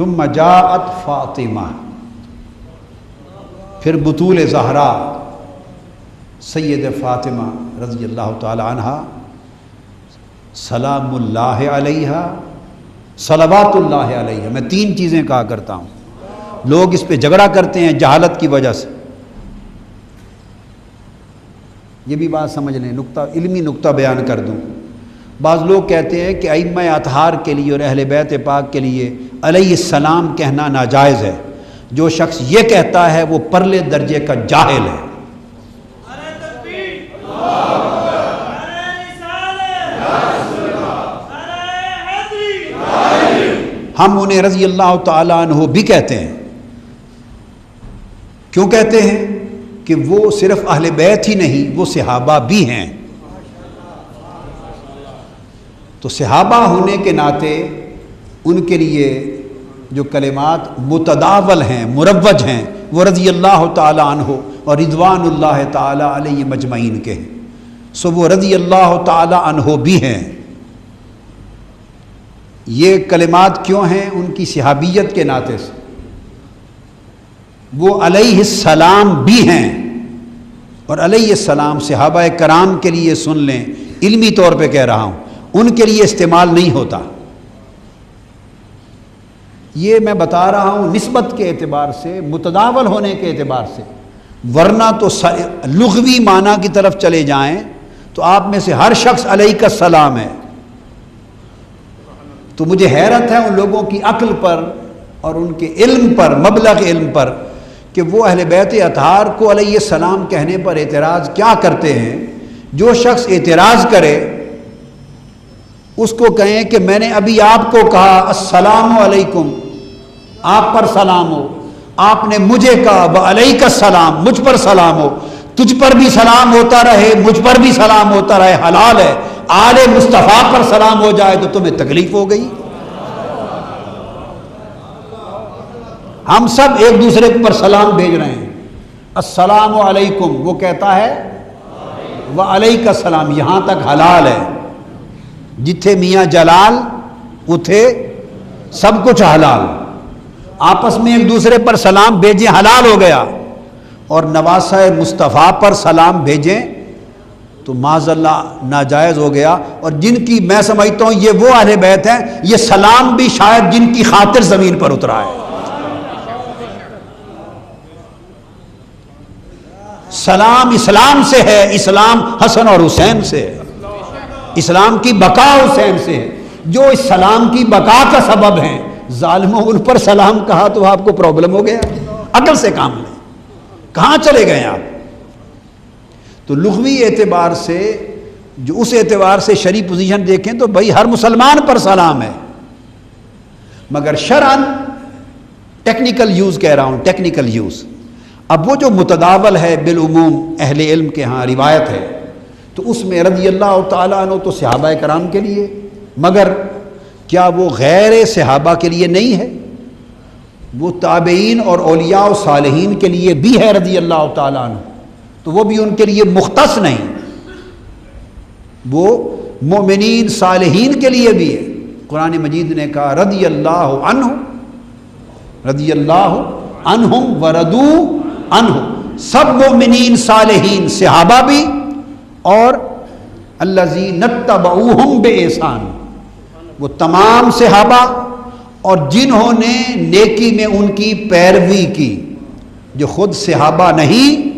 ثم جاءت فاطمہ، پھر بطول زہرا سید فاطمہ رضی اللہ تعالی عنہا سلام اللہ علیہا صلوات اللہ علیہ. میں 3 چیزیں کہا کرتا ہوں، لوگ اس پہ جھگڑا کرتے ہیں جہالت کی وجہ سے. یہ بھی بات سمجھ لیں، علمی نقطہ بیان کر دوں. بعض لوگ کہتے ہیں کہ ائمہ اطہار کے لیے اور اہل بیت پاک کے لیے علیہ السلام کہنا ناجائز ہے. جو شخص یہ کہتا ہے وہ پرلے درجے کا جاہل ہے. ہم انہیں رضی اللہ تعالیٰ عنہ بھی کہتے ہیں. کیوں کہتے ہیں؟ کہ وہ صرف اہل بیت ہی نہیں، وہ صحابہ بھی ہیں. تو صحابہ ہونے کے ناطے ان کے لیے جو کلمات متداول ہیں، مروج ہیں، وہ رضی اللہ تعالیٰ عنہ اور رضوان اللہ تعالیٰ علیہ مجمعین کے ہیں. سو وہ رضی اللہ تعالیٰ عنہ بھی ہیں. یہ کلمات کیوں ہیں؟ ان کی صحابیت کے ناطے سے. وہ علیہ السلام بھی ہیں، اور علیہ السلام صحابہ کرام کے لیے سن لیں، علمی طور پہ کہہ رہا ہوں، ان کے لیے استعمال نہیں ہوتا. یہ میں بتا رہا ہوں نسبت کے اعتبار سے، متداول ہونے کے اعتبار سے. ورنہ تو لغوی معنی کی طرف چلے جائیں تو آپ میں سے ہر شخص علیہ کا السلام ہے. تو مجھے حیرت ہے ان لوگوں کی عقل پر اور ان کے علم پر، مبلغ علم پر، کہ وہ اہل بیت اطہار کو علیہ السلام کہنے پر اعتراض کیا کرتے ہیں. جو شخص اعتراض کرے اس کو کہیں کہ میں نے ابھی آپ کو کہا السلام علیکم، آپ پر سلام ہو. آپ نے مجھے کہا وعلیک السلام، مجھ پر سلام ہو. تجھ پر بھی سلام ہوتا رہے، مجھ پر بھی سلام ہوتا رہے، حلال ہے. آل مصطفیٰ پر سلام ہو جائے تو تمہیں تکلیف ہو گئی. ہم سب ایک دوسرے پر سلام بھیج رہے ہیں. السلام علیکم، وہ کہتا ہے وعلیک السلام. یہاں تک حلال ہے. جتھے میاں جلال اتھے سب کچھ حلال. آپس میں ایک دوسرے پر سلام بھیجیں، حلال ہو گیا. اور نواسہ مصطفیٰ پر سلام بھیجیں تو معاذ اللہ ناجائز ہو گیا. اور جن کی میں سمجھتا ہوں یہ وہ اہل بیت ہیں، یہ سلام بھی شاید جن کی خاطر زمین پر اترا ہے. سلام اسلام سے ہے، اسلام حسن اور حسین سے ہے، اسلام کی بقا حسین سے ہے، جو اس سلام کی بقا کا سبب ہیں. ظالموں ان پر سلام کہا تو آپ کو پرابلم ہو گیا. عقل سے کام لیں، کہاں چلے گئے آپ؟ تو لغوی اعتبار سے، جو اس اعتبار سے شرعی پوزیشن دیکھیں تو بھائی ہر مسلمان پر سلام ہے. مگر شرعاً ٹیکنیکل یوز کہہ رہا ہوں، ٹیکنیکل یوز. اب وہ جو متداول ہے بالعموم اہل علم کے ہاں روایت ہے، تو اس میں رضی اللہ تعالیٰ عنہ تو صحابہ کرام کے لیے، مگر کیا وہ غیر صحابہ کے لیے نہیں ہے؟ وہ تابعین اور اولیاء و صالحین کے لیے بھی ہے رضی اللہ تعالیٰ عنہ. تو وہ بھی ان کے لیے مختص نہیں، وہ مومنین صالحین کے لیے بھی ہے. قرآن مجید نے کہا رضی اللہ عنہ، رضی اللہ عنہم ورضوا عنہ. سب مومنین صالحین صحابہ بھی اور الذین اتبعوہم بإحسان، وہ تمام صحابہ اور جنہوں نے نیکی میں ان کی پیروی کی، جو خود صحابہ نہیں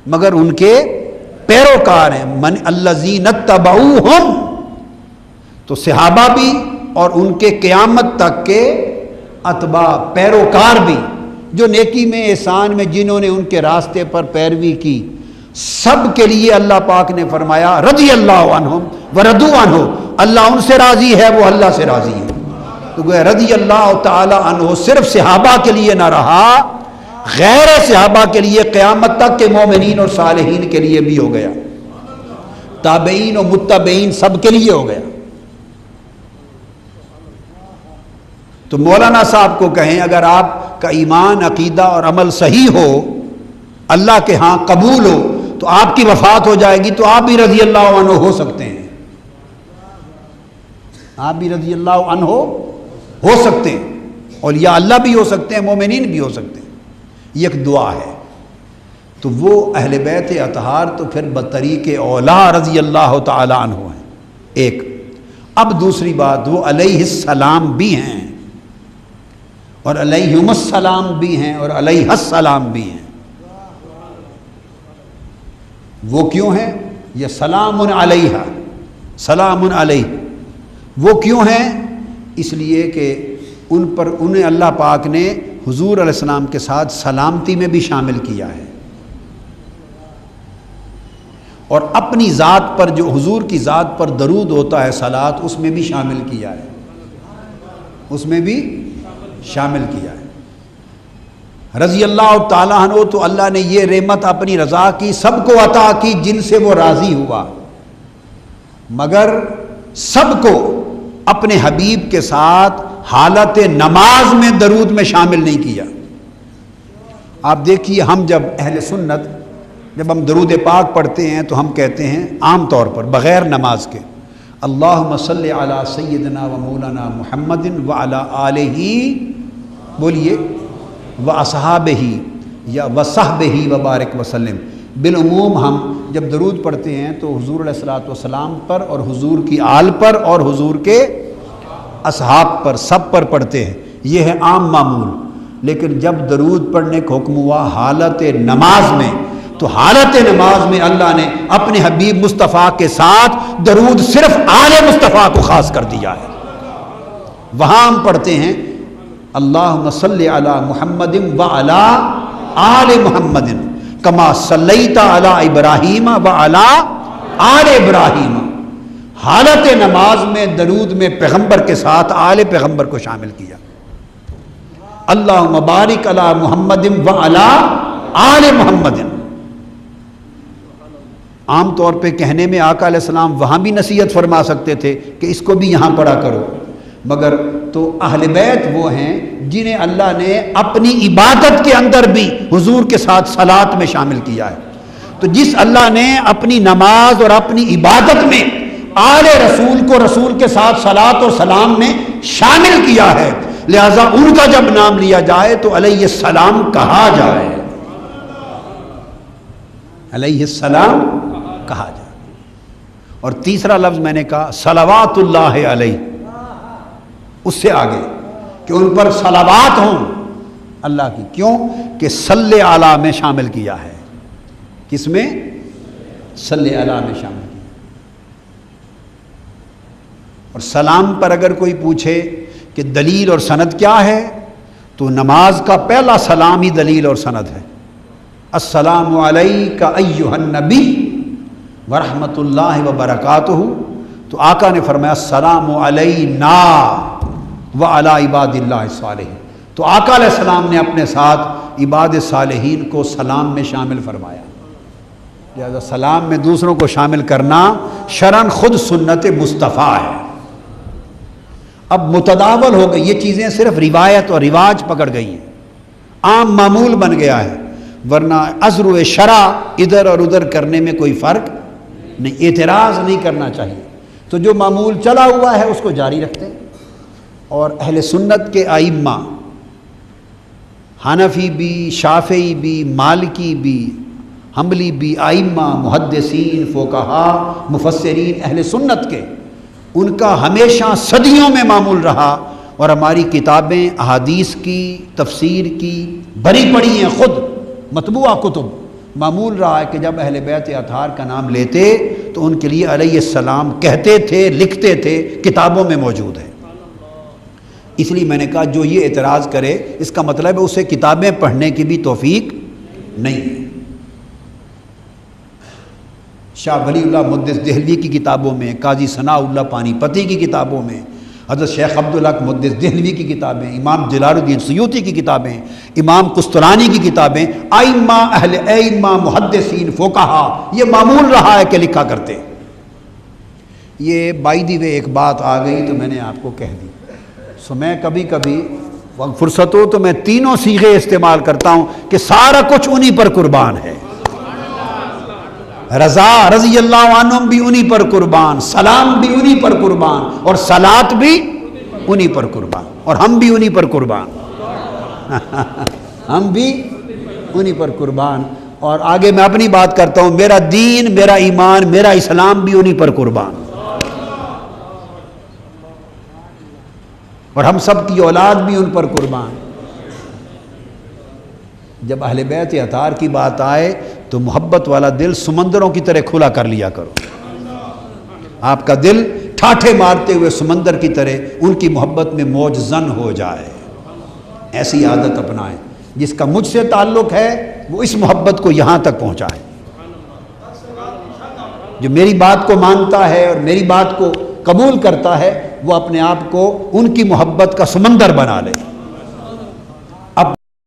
مگر ان کے پیروکار ہیں. من الذین اتبعوہم، تو صحابہ بھی اور ان کے قیامت تک کے اتباع پیروکار بھی، جو نیکی میں احسان میں جنہوں نے ان کے راستے پر پیروی کی، سب کے لیے اللہ پاک نے فرمایا رضی اللہ عنہم ورضوا عنہ. اللہ ان سے راضی ہے، وہ اللہ سے راضی ہے. تو گویا رضی اللہ تعالی عنہ صرف صحابہ کے لیے نہ رہا، غیر صحابہ کے لیے قیامت تک کے مومنین اور صالحین کے لیے بھی ہو گیا، تابعین و متبعین سب کے لیے ہو گیا. تو مولانا صاحب کو کہیں اگر آپ کا ایمان، عقیدہ اور عمل صحیح ہو، اللہ کے ہاں قبول ہو، تو آپ کی وفات ہو جائے گی تو آپ بھی رضی اللہ عنہ ہو سکتے ہیں. آپ بھی رضی اللہ عنہ ہو سکتے ہیں. اولیاء اللہ بھی ہو سکتے ہیں، مومنین بھی ہو سکتے ہیں، یہ ایک دعا ہے۔ تو وہ اہل بیت اطہار تو پھر بطریق اولا رضی اللہ تعالی عنہ ہیں ایک۔ اب دوسری بات، وہ علیہ السلام بھی ہیں اور علیہم السلام بھی ہیں اور علیہ السلام بھی ہیں۔ وہ کیوں ہیں؟ یہ سلام علیہ، سلام علیہ، وہ کیوں ہیں؟ اس لیے کہ انہیں اللہ پاک نے حضور علیہ السلام کے ساتھ سلامتی میں بھی شامل کیا ہے، اور اپنی ذات پر جو حضور کی ذات پر درود ہوتا ہے صلوات، اس میں بھی شامل کیا ہے، اس میں بھی شامل کیا ہے۔ رضی اللہ تعالیٰ عنہ تو اللہ نے یہ رحمت اپنی رضا کی سب کو عطا کی جن سے وہ راضی ہوا، مگر سب کو اپنے حبیب کے ساتھ حالت نماز میں درود میں شامل نہیں کیا۔ آپ دیکھیے، ہم جب اہل سنت جب ہم درود پاک پڑھتے ہیں تو ہم کہتے ہیں عام طور پر بغیر نماز کے، اللہم صلی علی سیدنا و مولانا محمد وعلی آلہ، بولیے، واصحابہ یا وصحبہ وبارک وسلم۔ بالعموم ہم جب درود پڑھتے ہیں تو حضور علیہ الصلوۃ والسلام پر اور حضور کی آل پر اور حضور کے اصحاب پر، سب پر پڑھتے ہیں، یہ ہے عام معمول۔ لیکن جب درود پڑھنے کا حکم ہوا حالت نماز میں، تو حالت نماز میں اللہ نے اپنے حبیب مصطفیٰ کے ساتھ درود صرف آل مصطفیٰ کو خاص کر دیا ہے۔ وہاں ہم پڑھتے ہیں اللہم صلی علی محمد وعلی آل محمد کما صلیت علی ابراہیم وعلی آل ابراہیم۔ حالت نماز میں درود میں پیغمبر کے ساتھ آل پیغمبر کو شامل کیا۔ اللہم بارک علی محمد وعلی آل محمد۔ عام طور پہ کہنے میں آقا علیہ السلام وہاں بھی نصیحت فرما سکتے تھے کہ اس کو بھی یہاں پڑھا کرو، مگر تو اہل بیت وہ ہیں جنہیں اللہ نے اپنی عبادت کے اندر بھی حضور کے ساتھ صلات میں شامل کیا ہے۔ تو جس اللہ نے اپنی نماز اور اپنی عبادت میں آل رسول کو رسول کے ساتھ صلات اور سلام میں شامل کیا ہے، لہذا ان کا جب نام لیا جائے تو علیہ السلام کہا جائے، علیہ السلام کہا جائے۔ اور تیسرا لفظ میں نے کہا صلوات اللہ علیہ، اس سے آگے کہ ان پر صلوات ہوں اللہ کی، کیوں کہ صلی علی میں شامل کیا ہے۔ کس میں؟ صلی علی میں شامل کیا۔ اور سلام پر اگر کوئی پوچھے کہ دلیل اور سند کیا ہے، تو نماز کا پہلا سلام ہی دلیل اور سند ہے۔ السلام علیکہ ایھا النبی ورحمۃ اللہ وبرکاتہ، تو آقا نے فرمایا السلام علینا وعلی عباد اللہ الصالحین، تو آقا علیہ السلام نے اپنے ساتھ عباد صالحین کو سلام میں شامل فرمایا۔ لہذا سلام میں دوسروں کو شامل کرنا شرعاً خود سنت مصطفیٰ ہے۔ اب متداول ہو گئی یہ چیزیں، صرف روایت اور رواج پکڑ گئی ہیں، عام معمول بن گیا ہے، ورنہ عذر و شرع ادھر اور ادھر کرنے میں کوئی فرق نہیں، اعتراض نہیں کرنا چاہیے۔ تو جو معمول چلا ہوا ہے اس کو جاری رکھتے ہیں۔ اور اہل سنت کے ائمہ، حنفی بھی، شافعی بھی، مالکی بھی، حنبلی بھی، ائمہ، محدثین، فقہا، مفسرین اہل سنت کے، ان کا ہمیشہ صدیوں میں معمول رہا، اور ہماری کتابیں احادیث کی، تفسیر کی بھری پڑی ہیں، خود مطبوعہ کتب، معمول رہا ہے کہ جب اہل بیت اطہار کا نام لیتے تو ان کے لیے علیہ السلام کہتے تھے، لکھتے تھے، کتابوں میں موجود ہے۔ اس لیے میں نے کہا جو یہ اعتراض کرے اس کا مطلب ہے اسے کتابیں پڑھنے کی بھی توفیق نہیں ہے۔ شاہ ولی اللہ محدث دہلوی کی کتابوں میں، قاضی ثناء اللہ پانی پتی کی کتابوں میں، حضرت شیخ عبدالحق محدث دہلوی کی کتابیں، امام جلال الدین سیوطی کی کتابیں، امام قسطلانی کی کتابیں، ائمہ اہل ائمہ محدثین فقہا، یہ معمول رہا ہے کہ لکھا کرتے۔ یہ بائی دی وے ایک بات آ گئی تو میں نے آپ کو کہہ دی۔ سو میں کبھی کبھی فرصت ہو تو میں تینوں صیغے استعمال کرتا ہوں کہ سارا کچھ انہی پر قربان ہے۔ رضا رضی اللہ عنہم بھی انہی پر قربان، سلام بھی انہی پر قربان، اور صلات بھی انہی پر قربان، اور ہم بھی انہی پر قربان۔ ہم بھی انہی پر قربان. اور آگے میں اپنی بات کرتا ہوں، میرا دین، میرا ایمان، میرا اسلام بھی انہی پر قربان. اور ہم سب کی اولاد بھی ان پر قربان. جب اہل بیت اطہار کی بات آئے تو محبت والا دل سمندروں کی طرح کھلا کر لیا کرو. آپ کا دل ٹھاٹھے مارتے ہوئے سمندر کی طرح ان کی محبت میں موج زن ہو جائے. ایسی عادت اپنائیں. جس کا مجھ سے تعلق ہے وہ اس محبت کو یہاں تک پہنچائے. جو میری بات کو مانتا ہے اور میری بات کو قبول کرتا ہے وہ اپنے آپ کو ان کی محبت کا سمندر بنا لے.